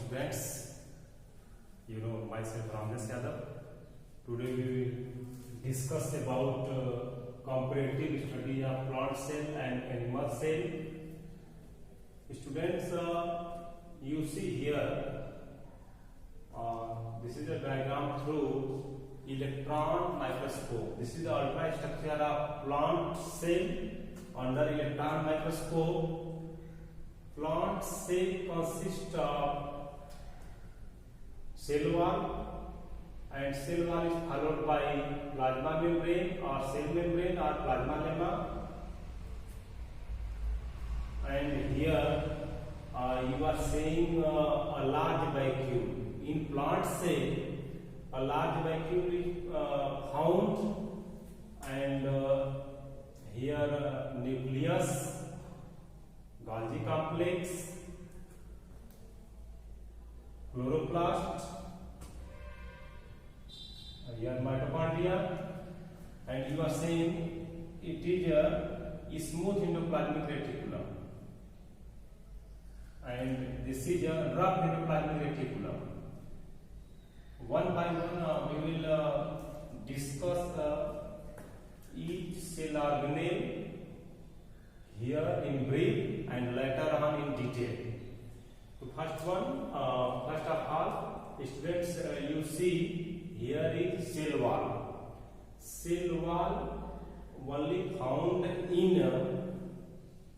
students, you know myself Ramdas Yadav. Today we will discuss about comparative study of plant cell and animal cell. Students, you see here, this is a diagram through electron microscope. This is the ultrastructure of plant cell under electron microscope. Plant cell consists of cell wall, and cell wall is followed by plasma membrane or cell membrane or plasma lemma. And here you are seeing a large vacuum. In plant cell, a large vacuum is found, and here nucleus, Golgi complex, chloroplast, here mitochondria, and you are saying it is a smooth endoplasmic reticulum, and this is a rough endoplasmic reticulum. One by one we will discuss each cell organelle here in brief and later on in detail. So first of all, students, you see here is cell wall. Cell wall only found in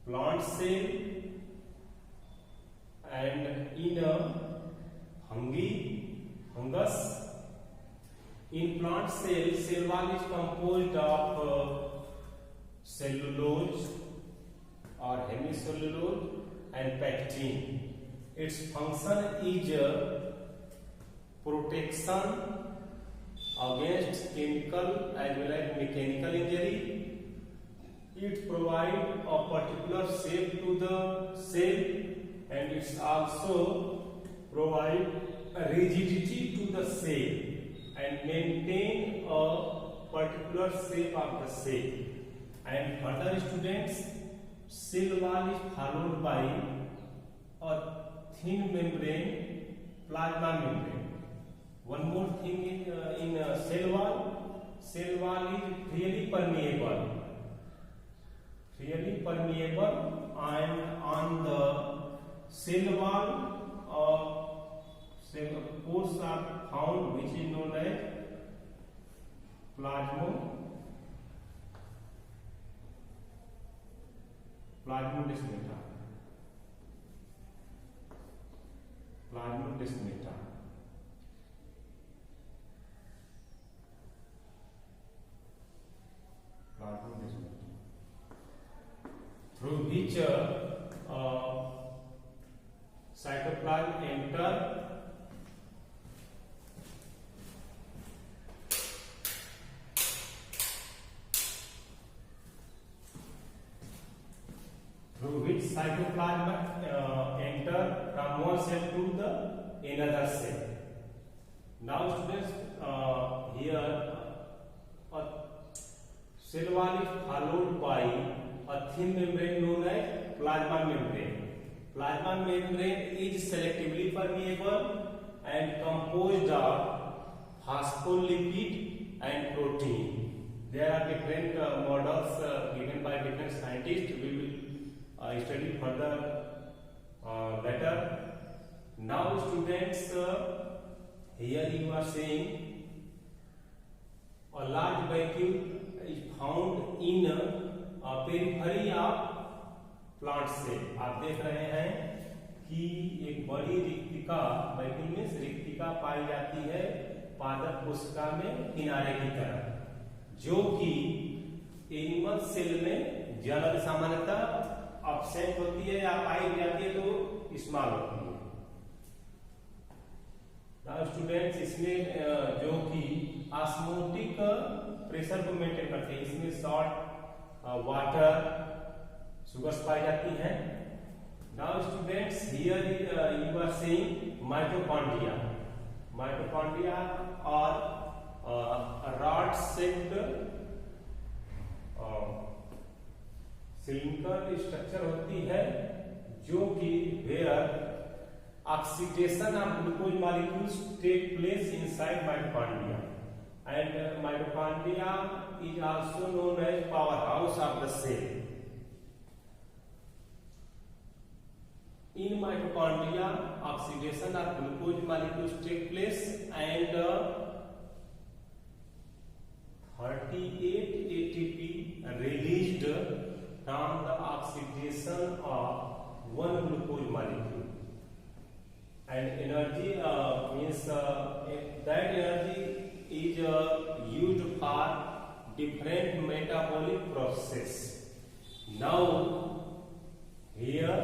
plant cell and in fungus. In plant cell, cell wall is composed of cellulose or hemicellulose and pectin. Its function is protection against chemical as well as mechanical injury. It provides a particular shape to the cell, and it also provides rigidity to the cell and maintain a particular shape of the cell. And further, students, cell wall is followed by a thin membrane, plasma membrane. One more thing in cell wall is freely permeable, and on the cell wall pores are found which is known as plasmodesmata. Through which cytoplasm enter from one cell to the another cell. Now students, here a cell wall is followed by a thin membrane known as plasma membrane. Plasma membrane is selectively permeable and composed of phospholipid and protein. There are different models given by different scientists. We will study further later. Now students, here you are saying a large vacuum is found in periphery of plant cell. आप देख रहे हैं कि एक बड़ी रिक्तिका, vacuum में रिक्तिका पाई जाती है पादप कोशिका में किनारे की तरफ, जो कि एनिमल सेल में जनरल सामान्यतः absent होती है या पाई जाती है तो स्मॉल होती है। नाउ स्टूडेंट्स, इसमें जो कि ऑस्मोटिक प्रेशर को मेंटेन करते हैं, इसमें सॉल्ट, वाटर, शुगर्स पाई जाती हैं। Now students, here you are seeing mitochondria और रॉड शेप्ड सिलिंडर स्ट्रक्चर होती है, जो कि where oxidation of glucose molecules take place inside mitochondria, and mitochondria is also known as powerhouse of the cell. In mitochondria, oxidation of glucose molecules take place, and 38 ATP released from the oxidation of one glucose molecule. And energy means that energy is used for different metabolic process. Now here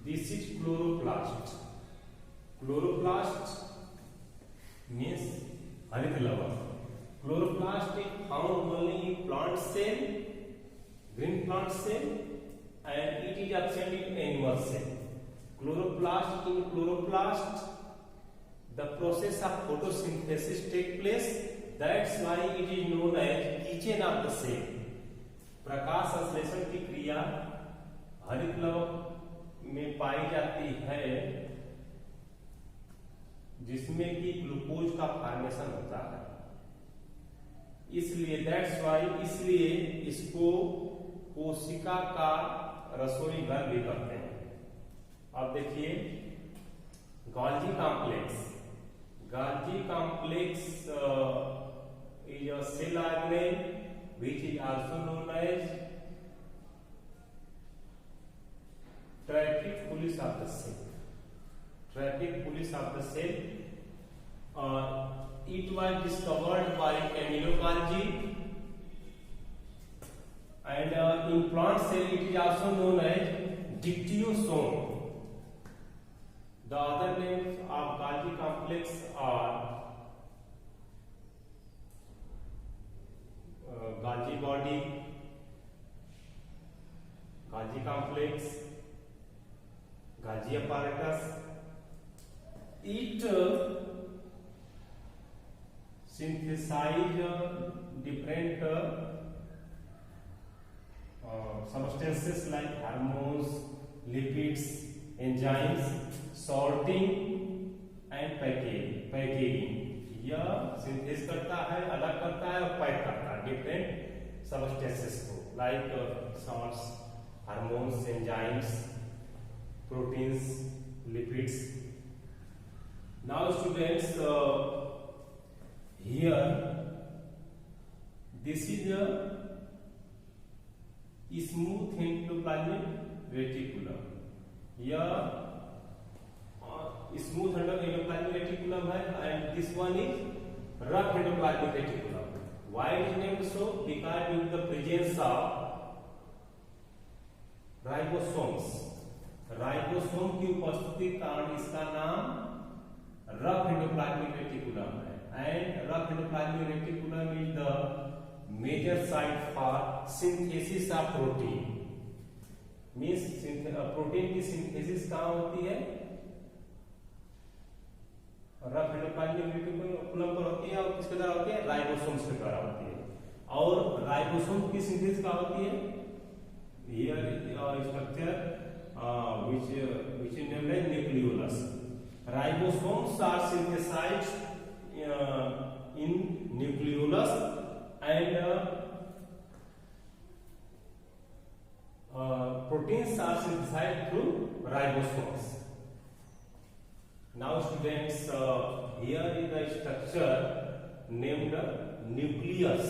this is chloroplast. Chloroplast means हरित लवण. Chloroplast is found only in plant cell, green plant cell, and it is absent in animal cell. In chloroplast, the process of photosynthesis take place. That's why it is known as kitchen of the cell. प्रकाश संश्लेषण की क्रिया हरित लवण में पाई जाती है, जिसमें कि ग्लूकोज का फॉर्मेशन होता है. इसलिए इसलिए इसको कोशिका का रसोई घर भी कहते हैं. अब देखिए Golgi complex is a cell organelle which is also known as traffic police of the cell. It was discovered by Camillo Golgi, and in plant cell it is also known as dictyosome. The other names of Golgi complex are Golgi body, Golgi complex, Golgi apparatus. It synthesize different substances like hormones, lipids, enzymes, sorting and packaging. यह synthase करता है, अलग करता है और pack करता है different substances को, like salts, hormones, enzymes, proteins, lipids. Now students, here this is a smooth endoplasmic reticulum. यह स्मूथ endoplasmic reticulum है, and this one is rough endoplasmic reticulum. Why it is named so? Because due to the presence of ribosomes, ribosome की उपस्थिति के कारण इसका नाम rough endoplasmic reticulum है. And rough endoplasmic reticulum is the major site for synthesis of protein. Means protein की synthesis कहाँ होती है? रफ एंडोप्लाज्मिक रेटिकुलम पर होती है, और किसके द्वारा होती है? राइबोसोम्स के द्वारा होती है. और राइबोसोम की सिंथेसिस कहाँ होती है? Here structure which is named as nucleolus. Ribosomes are synthesized in nucleolus, and proteins are synthesized through ribosomes. Now students, here is the structure named nucleus.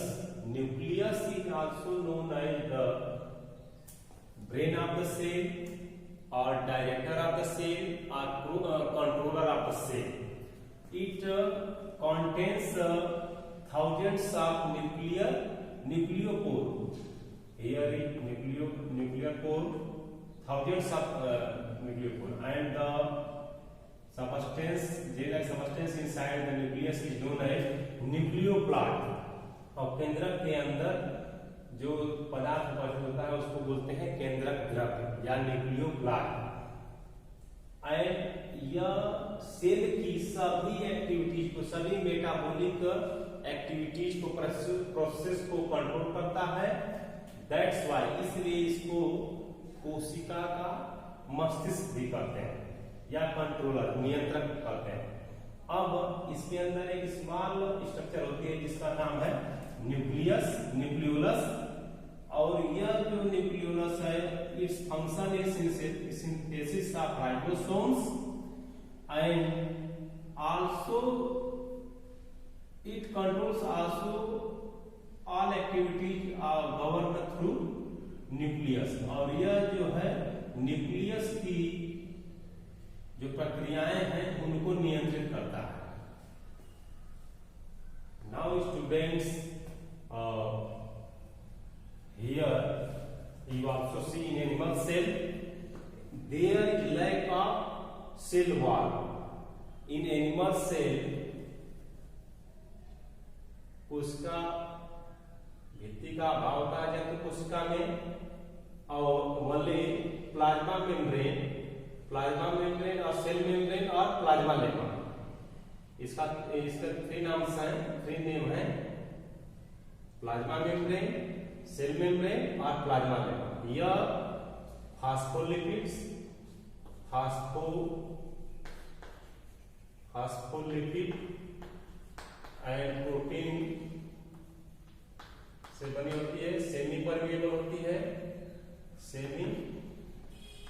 Nucleus is also known as the brain of the cell, or director of the cell, or controller of the cell. It contains thousands of nucleopore. Here is nucleopore, thousands of nucleopore, and the substance, J-like substance inside the nucleus is known as nucleoplast. और केंद्रक के अंदर जो पदार्थ मौजूद होता है उसको बोलते हैं केंद्रक द्रव्य या न्यूक्लियोप्लास्ट. एंड यह सेल की सभी एक्टिविटीज को, सभी मेटाबॉलिक एक्टिविटीज को, प्रोसेस को कंट्रोल करता है. दैट्स वाई, इसलिए इसको कोशिका का मस्तिष्क भी कहते हैं या कंट्रोलर, नियंत्रक कहते हैं। अब इसके अंदर एक स्मॉल स्ट्रक्चर होती है जिसका नाम है न्यूक्लियस, और यह जो न्यूक्लियस है its function is synthesis of ribosomes and also it controls also all activities are govern through nucleus. और यह जो है न्यूक्लियस की जो प्रक्रियाएं हैं उनको नियंत्रित करता है। Now students, here you also see in animal cell there is lack of cell wall. In animal cell कोशिका भित्ति का अभाव कहा जाता है कोशिका में, और वनली प्लाज्मा मेम्ब्रेन और सेल मेम्ब्रेन और प्लाज्मा लेमा, इसका थ्री नेम है, प्लाज्मा मेम्ब्रेन, सेल मेम्ब्रेन और प्लाज्मा लेमा। यह फास्फोलिपिड्स, फास्फोलिपिड एंड प्रोटीन से बनी होती है, सेमी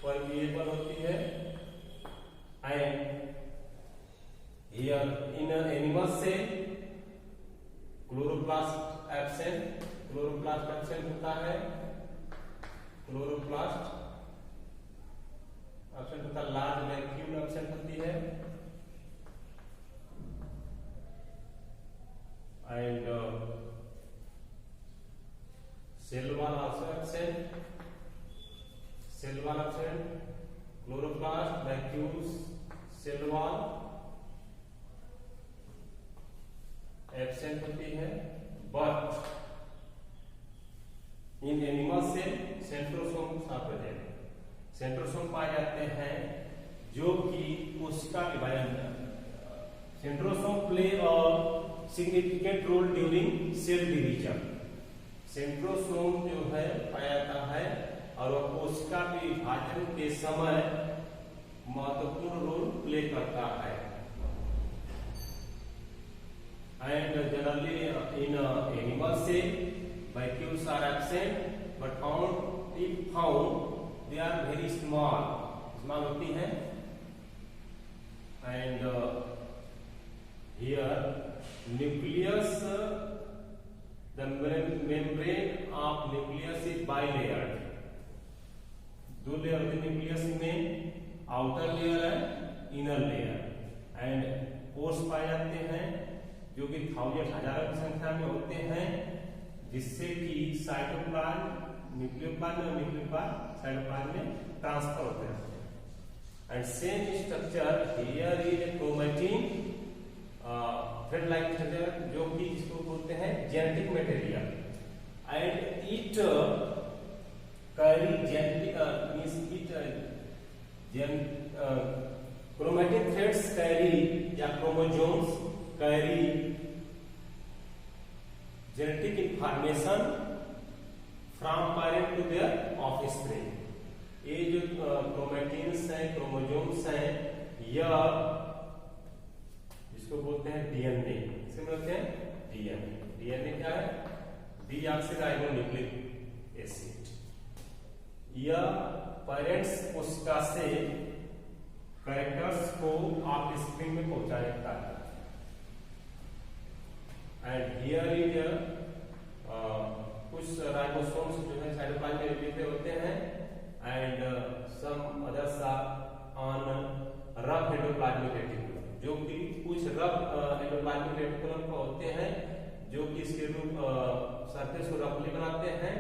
परमिएबल होती है, and here in animal cell chloroplast absent होता है, लार्ज वैक्यूल एब्सेंट होती है, and cell wall also absent, chloroplast, vacuoles, cell wall absent होती है। But in animal cell centrosomes are present, centrosome पाए जाते हैं जो कि कोशिका विभाजन, centrosome play a significant role during cell division. Centrosome जो है पाया जाता है और वह कोशिका विभाजन के समय महत्वपूर्ण रोल प्ले करता है। And generally in animal cell vacuoles are absent but found they are very small होती हैं, and here nucleus, the membrane of nucleus is bilayered, दो लेयर होते हैं न्यूक्लियस में, आउटर लेयर है, इनर लेयर, एंड पोर्स पाए जाते हैं जो कि हजारों की संख्या में होते हैं, जिससे कि साइटोप्लाज्म न्यूक्लियोप्लाज्म और न्यूक्लियोप्लाज्म साइटोप्लाज्म में ट्रांसफर होते हैं। And same structure here is a chromatin thread like structure जो कि जिसको बोलते हैं genetic material, and it carry genetic chromatic threads carry या chromosomes carry genetic information from parent to their offspring। ये जो क्रोमैटिन्स हैं, क्रोमोसोम्स हैं, यह जिसको बोलते हैं डीएनए, इसे बोलते हैं डीएनए। डीएनए क्या है? Deoxyribonucleic acid. यह पेरेंट्स कोशिका से कैरेक्टर्स को ऑफस्प्रिंग में पहुंचा देता है। एंड हियर इज कुछ राइबोसोम्स जो है साइटोप्लाज्म में लिखे होते हैं, and some others are on rough endoplasmic reticulum, जो कि कुछ रफ एंडोप्लाज्मिक रेटिकुलम पर होते हैं जो कि इसके रूप सरफेस को रफली बनाते हैं,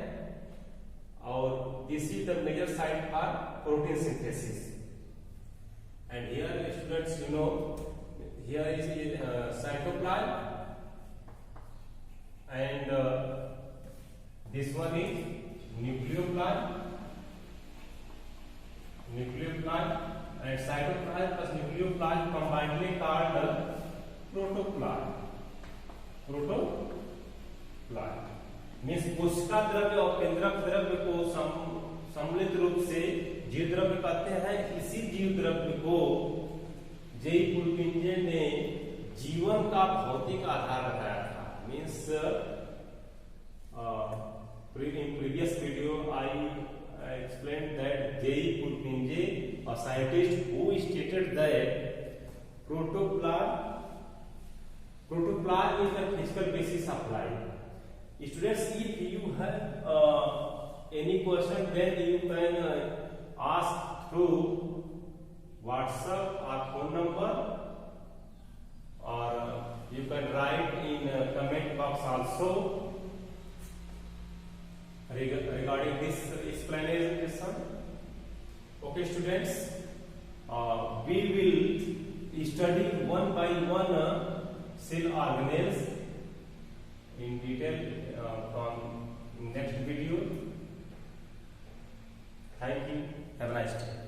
और this is the major site for protein synthesis. And here students you know here is cytoplasm and this one is nucleoplasm and cytoplasm plus nucleoplasm combinedly called protoplasm। Means कोशिका द्रव्य और केंद्रक द्रव्य को सम्मिलित रूप से जीव द्रव्य कहते हैं। इसी जीव द्रव्य को जेई पुरकिंजे ने जीवन का भौतिक आधार बताया था। Means in previous video I explained that J. Purkinje, a scientist who stated that protoplasm is the physical basis of life. Students, if you have any question, then you can ask through WhatsApp or phone number, or you can write in comment box also regarding this explanation. Okay students, we will study one by one cell organelles in detail from next video. Thank you. Have a nice day.